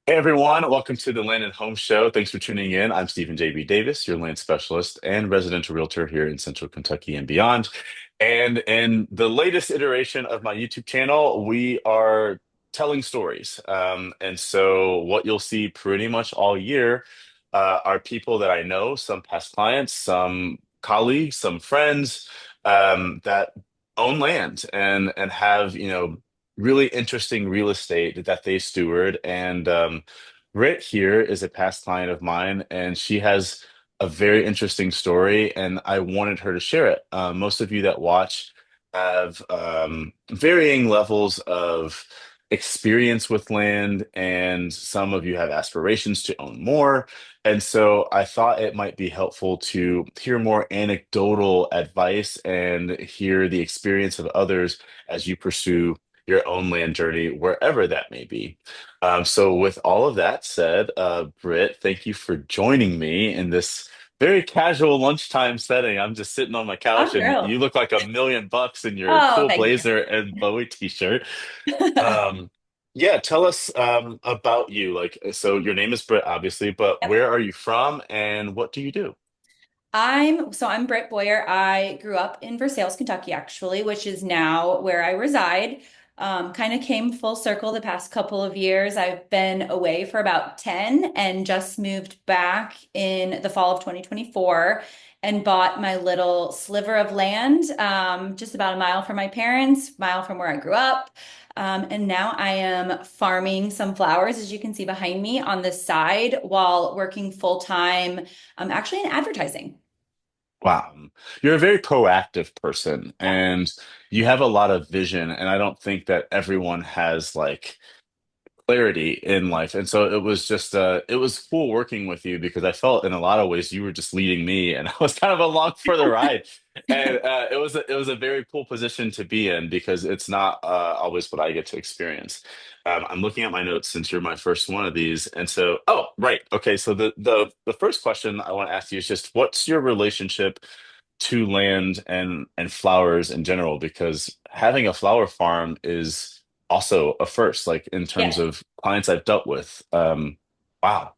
Hey everyone, welcome to the Land and Home Show. Thanks for tuning in. I'm Stephen JB Davis, your land specialist and residential realtor here in Central Kentucky and beyond. And in the latest iteration of my YouTube channel, we are telling stories. And so what you'll see pretty much all year are people that I know, some past clients, some colleagues, some friends that own land and have, really interesting real estate that they steward. And Britt here is a past client of mine, and she has a very interesting story, and I wanted her to share it. Most of you that watch have varying levels of experience with land, and some of you have aspirations to own more. And so I thought it might be helpful to hear more anecdotal advice and hear the experience of others as you pursue your own land journey, wherever that may be. So, with all of that said, Britt, thank you for joining me in this very casual lunchtime setting. I'm just sitting on my couch, I'm and thrilled. you look like $1 million in your Oh, cool thank you. blazer and Bowie t-shirt. Um, yeah, tell us about you. Like, so your name is Britt, obviously, but Yep. where are you from, and what do you do? I'm Britt Boyer. I grew up in Versailles, Kentucky, actually, which is now where I reside. Kind of came full circle the past couple of years. I've been away for about 10 and just moved back in the fall of 2024 and bought my little sliver of land, just about a mile from my parents, mile from where I grew up. And now I am farming some flowers, as you can see behind me on the side, while working full time, actually in advertising. Wow. You're a very proactive person and you have a lot of vision. And I don't think that everyone has like clarity in life. And so it was just it was cool working with you because I felt in a lot of ways you were just leading me and I was kind of along for the ride. And it was a very cool position to be in because it's not always what I get to experience. I'm looking at my notes since you're my first one of these. And so, oh, right. Okay, so the first question I want to ask you is just what's your relationship to land and flowers in general, because having a flower farm is also a first, like in terms Yes, of clients I've dealt with. Wow.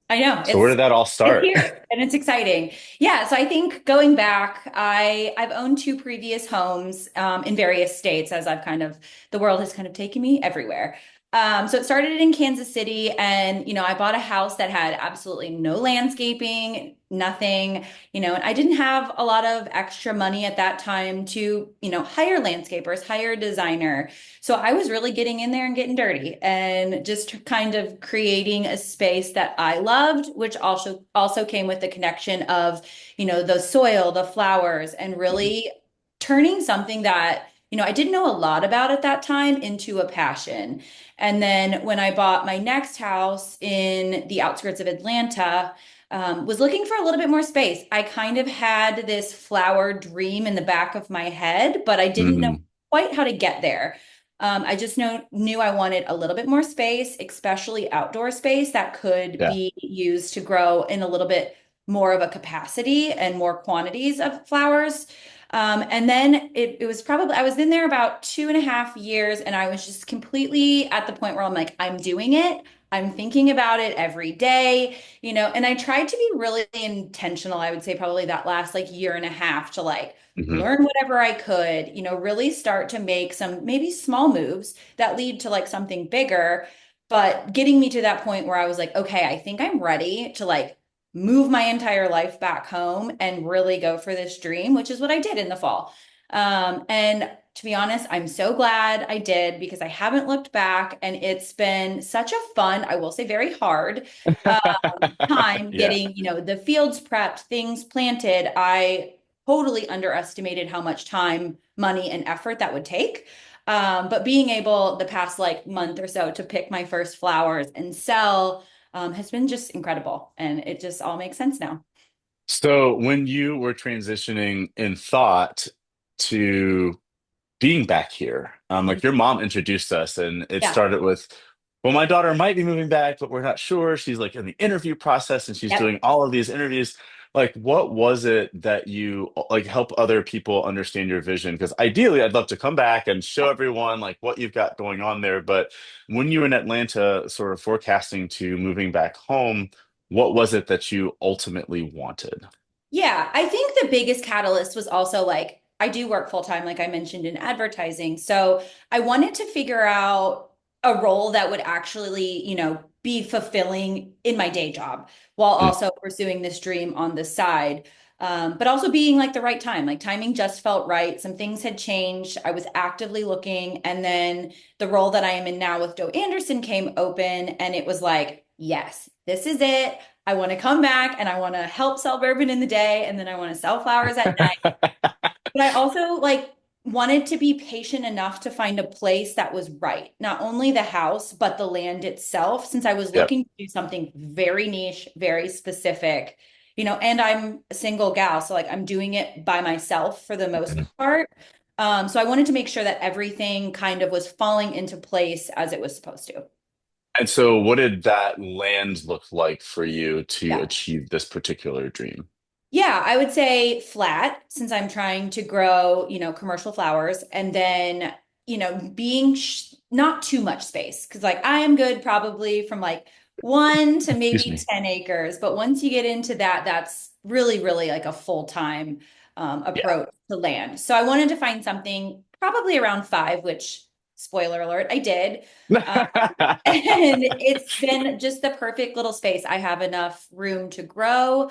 I know. So where It's did that all it's start? here and it's exciting. Yeah, so I think going back, I've owned two previous homes in various states as the world has kind of taken me everywhere. So it started in Kansas City, and I bought a house that had absolutely no landscaping, nothing, and I didn't have a lot of extra money at that time to, hire landscapers, hire a designer. So I was really getting in there and getting dirty and just kind of creating a space that I loved, which also came with the connection of, the soil, the flowers, and really turning something that, I didn't know a lot about at that time into a passion. And then when I bought my next house in the outskirts of Atlanta, was looking for a little bit more space. I kind of had this flower dream in the back of my head, but I didn't know Hmm. quite how to get there. I just knew I wanted a little bit more space, especially outdoor space that could Yeah. be used to grow in a little bit more of a capacity and more quantities of flowers. And then it was probably, I was in there about 2.5 years, and I was just completely at the point where I'm like, I'm doing it. I'm thinking about it every day, and I tried to be really intentional. I would say probably that last like year and a half to like Hmm. learn whatever I could, really start to make some maybe small moves that lead to like something bigger, but getting me to that point where I was like, okay, I think I'm ready to like move my entire life back home and really go for this dream, which is what I did in the fall. And to be honest, I'm so glad I did because I haven't looked back, and it's been such a fun, I will say very hard, uh, time Yeah. getting, the fields prepped, things planted. I totally underestimated how much time, money, and effort that would take. But being able the past like month or so to pick my first flowers and sell has been just incredible. And it just all makes sense now. So when you were transitioning in thought to being back here, like your mom introduced us and it Yeah. started with, well, my daughter might be moving back, but we're not sure. She's like in the interview process and she's Yep. doing all of these interviews. Like, what was it that you like help other people understand your vision? Because ideally, I'd love to come back and show everyone like what you've got going on there. But when you were in Atlanta, sort of forecasting to moving back home, what was it that you ultimately wanted? Yeah, I think the biggest catalyst was also like I do work full time, like I mentioned in advertising. So I wanted to figure out a role that would actually, be fulfilling in my day job while Mm. also pursuing this dream on the side. But also being like the right time, like timing just felt right. Some things had changed. I was actively looking. And then the role that I am in now with Doe Anderson came open, and it was like, yes, this is it. I want to come back and I want to help sell bourbon in the day and then I want to sell flowers at night. But I also like wanted to be patient enough to find a place that was right. Not only the house, but the land itself, since I was Yep. looking to do something very niche, very specific, and I'm a single gal, so like I'm doing it by myself for the most Mhm. part. So I wanted to make sure that everything kind of was falling into place as it was supposed to. And so, what did that land look like for you to Yeah. achieve this particular dream? Yeah, I would say flat since I'm trying to grow, commercial flowers and then, being not too much space because like I am good probably from like 1 to Excuse maybe me. 10 acres, but once you get into that, that's really, really like a full-time Yeah. approach to land. So I wanted to find something probably around 5, which spoiler alert, I did. Um, and it's been just the perfect little space. I have enough room to grow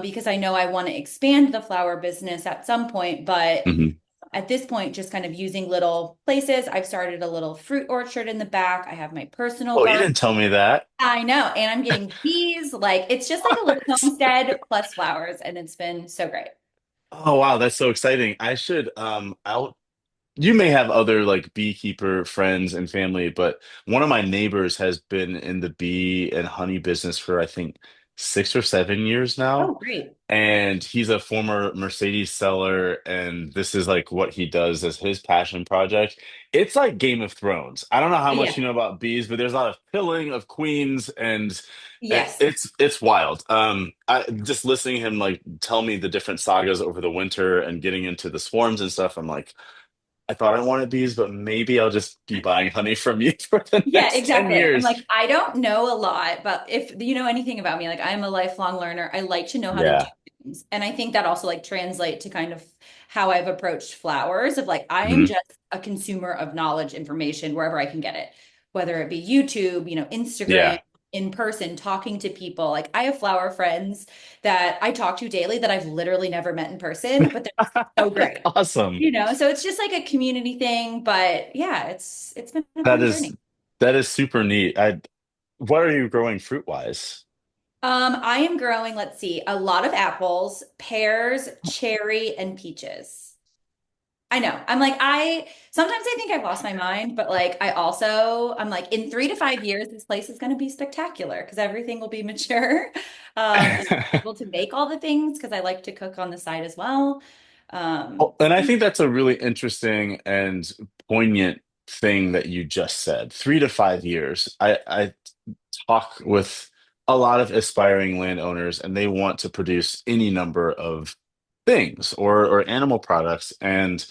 because I know I want to expand the flower business at some point. But Mhm. at this point, just kind of using little places. I've started a little fruit orchard in the back. I have my personal Oh, you garden. didn't tell me that. I know. And I'm getting bees. Like it's just like a little What? homestead plus flowers. And it's been so great. Oh wow, that's so exciting. I should I'll you may have other like beekeeper friends and family, but one of my neighbors has been in the bee and honey business for I think 6 or 7 years Oh, now. great. And he's a former Mercedes seller, and this is like what he does as his passion project. It's like Game of Thrones. I don't know how much Yeah. you know about bees, but there's a lot of killing of queens, and Yes. it's wild. I just listening to him like tell me the different sagas over the winter and getting into the swarms and stuff. I'm like, I thought I wanted bees, but maybe I'll just be buying honey from you for the Yeah, next 10 exactly. I'm years. like, I don't know a lot, but if you know anything about me, like I'm a lifelong learner. I like to know how to do Yeah. things. And I think that also like translate to kind of how I've approached flowers of like I am Mhm. just a consumer of knowledge, information wherever I can get it, whether it be YouTube, Instagram, Yeah. in person, talking to people. Like I have flower friends that I talk to daily that I've literally never met in person, but they're so That's great. awesome. So it's just like a community thing, but yeah, it's been a That fun is journey. that is super neat. What are you growing fruit wise? I am growing, let's see, a lot of apples, pears, cherry, and peaches. I know. I'm like, sometimes I think I've lost my mind, but like, I'm like, in 3 to 5 years, this place is going to be spectacular because everything will be mature. And able to make all the things because I like to cook on the side as well. Oh, and I So think that's a really interesting and poignant thing that you just said. 3 to 5 years. I talk with a lot of aspiring landowners, and they want to produce any number of things or animal products, and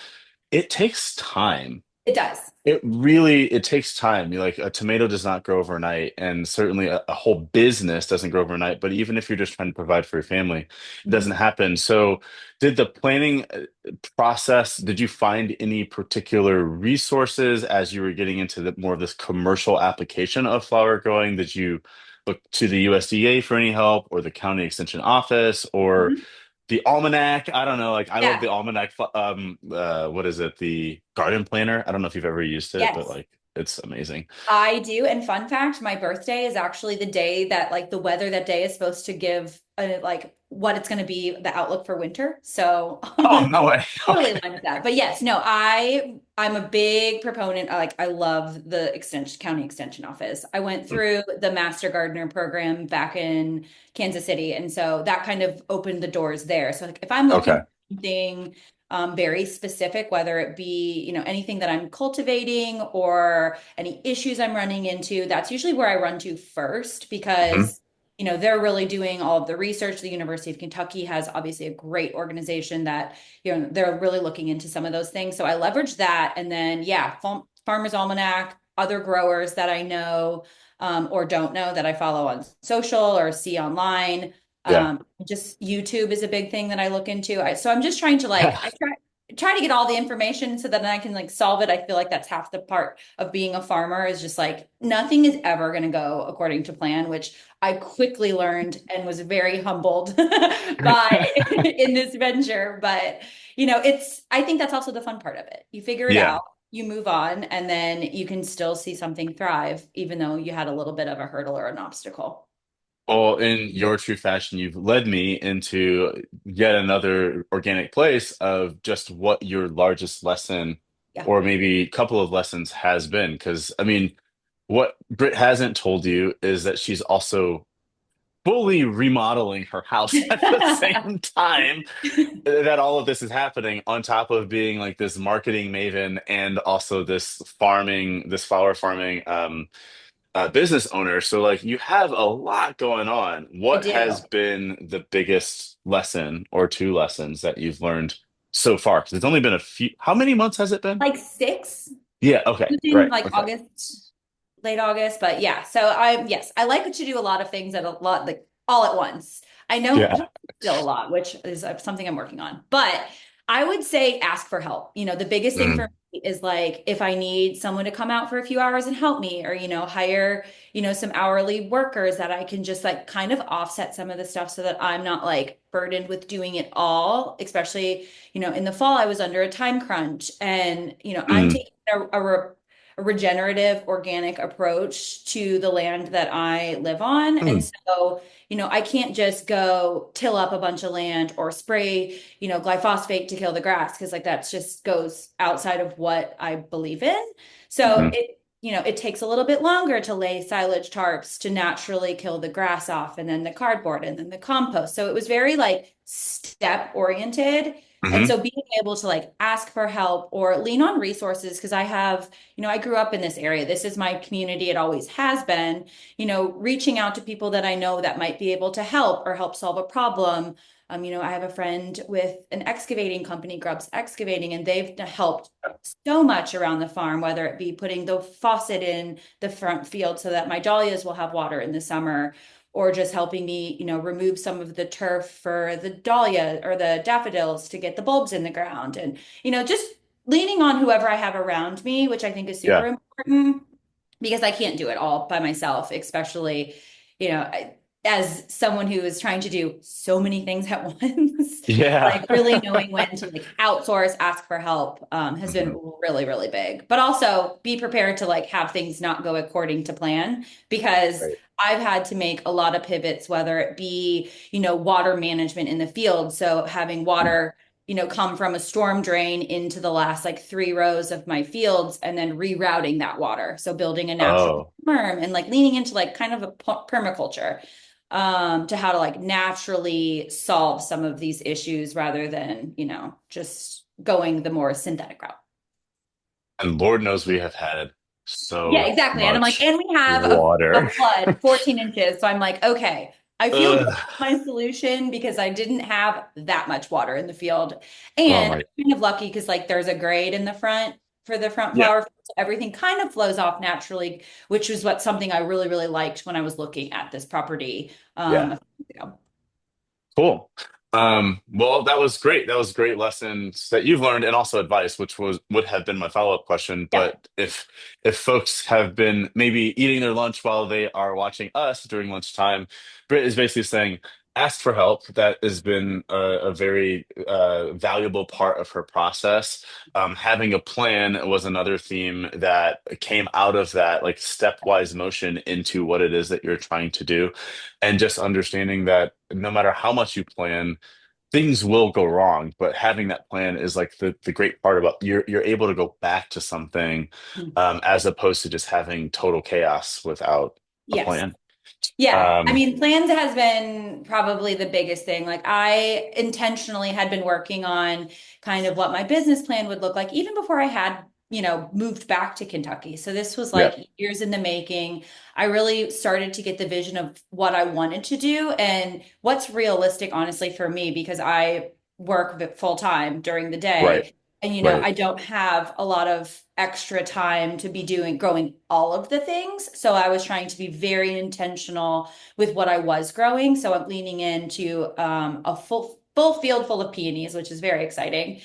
it takes time. it does. It takes time. You like a tomato does not grow overnight, and certainly a whole business doesn't grow overnight. But even if you're just trying to provide for your family, it doesn't Mhm. happen. So, did the planning process, did you find any particular resources as you were getting into more of this commercial application of flower growing? Did you look to the USDA for any help, or the county extension office, or Mhm. the almanac? I don't know. Like I love Yeah. the almanac. What is it? The garden planner. I don't know if you've ever used it, but Yes. like it's amazing. I do. And fun fact, my birthday is actually the day that like the weather that day is supposed to give like what it's going to be the outlook for winter. So Oh, no way. totally Okay. aligned with that. But yes, no, I'm a big proponent. Like I love the extension county extension office. I went through the Master Gardener program back in Kansas City. And so that kind of opened the doors there. So like if I'm looking Okay. for something very specific, whether it be, anything that I'm cultivating or any issues I'm running into, that's usually where I run to first Mhm. because, they're really doing all of the research. The University of Kentucky has obviously a great organization that, they're really looking into some of those things. So I leverage that. And then, yeah, Farmer's Almanac, other growers that I know or don't know that I follow on social or see online. Yeah. Just YouTube is a big thing that I look into. So I'm just trying to like, I try to get all the information so that I can like solve it. I feel like that's half the part of being a farmer is just like nothing is ever going to go according to plan, which I quickly learned and was very humbled by in this venture. But, I think that's also the fun part of it. You figure it Yeah. out, you move on, and then you can still see something thrive, even though you had a little bit of a hurdle or an obstacle. Well, in your true fashion, you've led me into yet another organic place of just what your largest lesson, Yeah, or maybe couple of lessons, has been. Because, I mean, what Britt hasn't told you is that she's also fully remodeling her house at the same time that all of this is happening, on top of being like this marketing maven and also this flower farming business owner. So like you have a lot going on. I What has do. been the biggest lesson or two lessons that you've learned so far? Because it's only been a few. How many months has it been? Like six, Yeah. Okay. in Right. like Okay. August, late August. But yeah, so yes, I like to do a lot of things at a lot, like all at once. I Yeah. don't still a lot, which is something I'm working on. But I would say ask for help. The biggest thing Mm, for me is like if I need someone to come out for a few hours and help me, or, hire, some hourly workers that I can just like kind of offset some of the stuff so that I'm not like burdened with doing it all, especially, in the fall, I was under a time crunch and, I'm mm, taking a regenerative organic approach to the land that I live on. And mm. so, I can't just go till up a bunch of land or spray, glyphosate to kill the grass because like that just goes outside of what I believe in. So Mhm. it takes a little bit longer to lay silage tarps to naturally kill the grass off and then the cardboard and then the compost. So it was very like step oriented. And Mhm. so being able to like ask for help or lean on resources, because I have, I grew up in this area. This is my community. It always has been, reaching out to people that I know that might be able to help or help solve a problem. I have a friend with an excavating company, Grubbs Excavating, and they've helped so much around the farm, whether it be putting the faucet in the front field so that my dahlias will have water in the summer, or just helping me, remove some of the turf for the dahlia or the daffodils to get the bulbs in the ground. And, just leaning on whoever I have around me, which I think is super Yeah. important because I can't do it all by myself, especially, as someone who is trying to do so many things at once, Yeah. like really knowing when to like outsource, ask for help, has been Mhm. really, really big. But also be prepared to like have things not go according to plan because Right. I've had to make a lot of pivots, whether it be, water management in the field. So having water, come from a storm drain into the last like 3 rows of my fields and then rerouting that water. So building a natural Oh. berm and like leaning into like kind of a permaculture to how to like naturally solve some of these issues rather than, just going the more synthetic route. And Lord knows we have had Yeah, so exactly. And I'm like, much and we have a water. flood, 14 inches. So I'm like, okay, I feel good Ugh. with my solution because I didn't have that much water in the field. Oh And my. I'm kind of lucky because like there's a grade in the front for the front Yeah. flower field. So everything kind of flows off naturally, which was what something I really, really liked when I was looking at this property Yeah. a few years ago. Cool. Well, that was great. That was great lessons that you've learned and also advice, which would have been my follow-up question. Yeah. But if folks have been maybe eating their lunch while they are watching us during lunchtime, Britt is basically saying, ask for help. That has been a very valuable part of her process. Having a plan was another theme that came out of that, like stepwise motion into what it is that you're trying to do, and just understanding that no matter how much you plan, things will go wrong. But having that plan is like the great part about you're able to go back to something, as opposed to just having total chaos without a Yes. plan. Yeah. I Um, mean, plans has been probably the biggest thing. Like I intentionally had been working on kind of what my business plan would look like even before I had moved back to Kentucky. So this was Yeah. like years in the making. I really started to get the vision of what I wanted to do and what's realistic, honestly, for me, because I work full time during the Right. day. And, Right. I don't have a lot of extra time to be growing all of the things. So I was trying to be very intentional with what I was growing. So I'm leaning into a full field full of peonies, which is very exciting,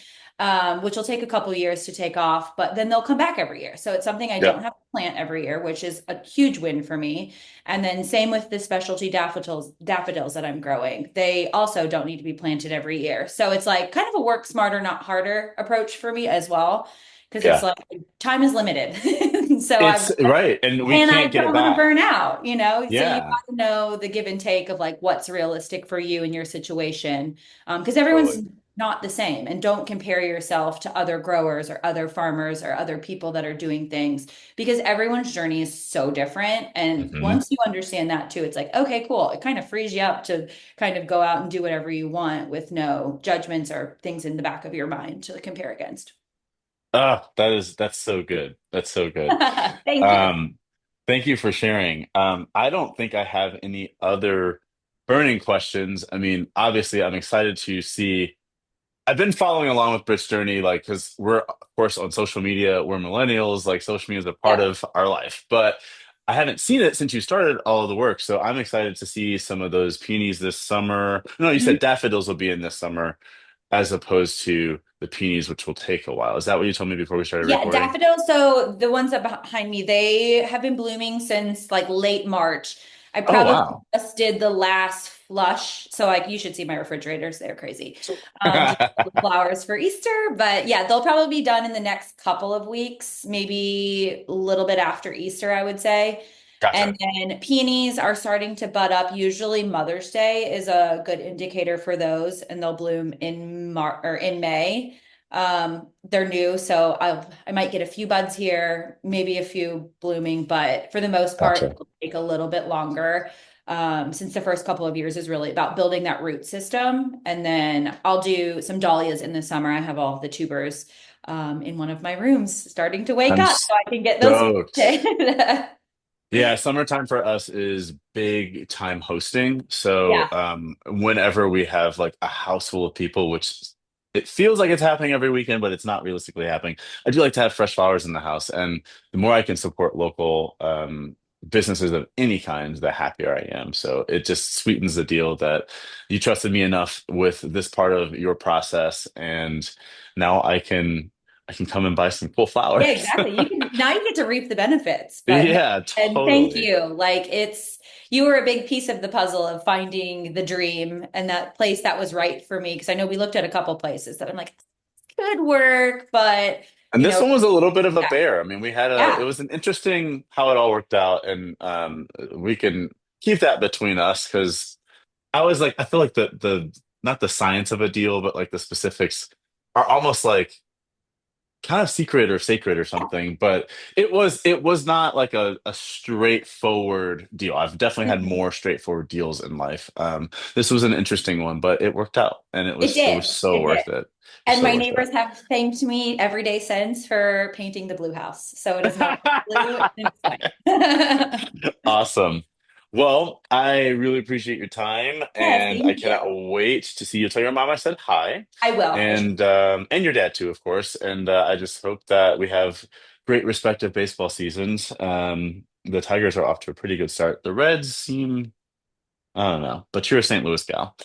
which will take a couple years to take off, but then they'll come back every year. So it's something I Yeah. don't have to plant every year, which is a huge win for me. And then same with the specialty daffodils that I'm growing. They also don't need to be planted every year. So it's like kind of a work smarter, not harder approach for me as well. Because it's Yeah. like time is limited. So It's right. And we and I can't get don't it want to back. burn out. So you Yeah. got to know the give and take of like what's realistic for you in your situation. Because everyone's Totally. not the same. And don't compare yourself to other growers or other farmers or other people that are doing things because everyone's journey is so different. And Hmm. once you understand that too, it's like, okay, cool. It kind of frees you up to kind of go out and do whatever you want with no judgments or things in the back of your mind to compare against. Ah, that's so good. That's so good. Thank you. Um, Thank you for sharing. I don't think I have any other burning questions. I mean, obviously, I'm excited to see. I've been following along with Britt's journey, like, because we're, of course, on social media. We're millennials, like, social media is a part Yeah. of our life. But I haven't seen it since you started all of the work. So I'm excited to see some of those peonies this summer. No, you said Mhm. daffodils will be in this summer, as opposed to the peonies, which will take a while. Is that what you told me before we started Yeah, recording? daffodils. So the ones up behind me, they have been blooming since like late March. I Oh, probably wow. just did the last flush. So like you should see my refrigerators. They're crazy. Just flowers for Easter. But yeah, they'll probably be done in the next couple of weeks, maybe a little bit after Easter, I would say. And Gotcha. then peonies are starting to bud up. Usually Mother's Day is a good indicator for those, and they'll bloom in May. They're new, so I might get a few buds here, maybe a few blooming, but for the most part, Gotcha. it'll take a little bit longer. Since the first couple of years is really about building that root system. And then I'll do some dahlias in the summer. I have all of the tubers in one of my rooms starting to wake I'm up so I can get those stoked. planted. Yeah, summertime for us is big time hosting. So, Yeah. whenever we have like a house full of people, which it feels like it's happening every weekend, but it's not realistically happening. I do like to have fresh flowers in the house, and the more I can support local businesses of any kind, the happier I am. So it just sweetens the deal that you trusted me enough with this part of your process, and now I can come and buy some cool Yeah, flowers. exactly. You get to reap the benefits, but no, Yeah, and thank totally. you. Like you were a big piece of the puzzle of finding the dream and that place that was right for me. Because I know we looked at a couple places that I'm like, could work, but And you this know, one was a little bit of a yeah, bear. I mean, it yeah. was an interesting how it all worked out. And we can keep that between us because I feel like not the science of a deal, but like the specifics are almost like kind of secret or sacred or something. But it was not like a straightforward deal. I've definitely had Mhm. more straightforward deals in life. This was an interesting one, but it worked out and It it was did. so It did. worth it. It was And so my worth neighbors have thanked me every day since for painting the blue house. So it is now blue it. and it's white. Awesome. Well, I really appreciate your time, Yes, and I thank cannot you. wait to see you. Tell your mom I said hi, I will for sure. and your dad too, of course. And I just hope that we have great respective baseball seasons. The Tigers are off to a pretty good start. The Reds seem, I don't know, but you're a St. Louis gal.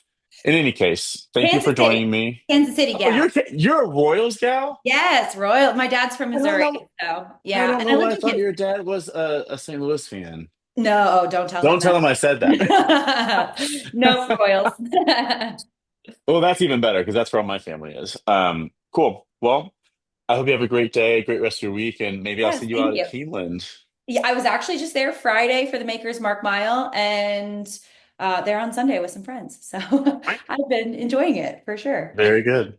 In any case, thank you for Kansas City. joining me. Kansas City Oh, gal. you're a Royals gal? Yes, Royal. My dad's from I don't know. Missouri, so I yeah. don't And know I why lived I in thought Kansas. your dad was a St. Louis fan. No, don't tell him Don't tell that. him I said that. No Royals. Well, that's even better because that's where all my family is. Cool. Well, I hope you have a great day, great rest of your week, and maybe I'll Yes, see you thank out at you. Keeneland. Yeah, I was actually just there Friday for the Maker's Mark Mile and there on Sunday with some friends. So I've been enjoying it for sure. Very good.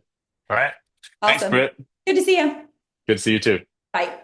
All right. Thanks, Awesome. Britt. Good to see you. Good to see you too. Bye.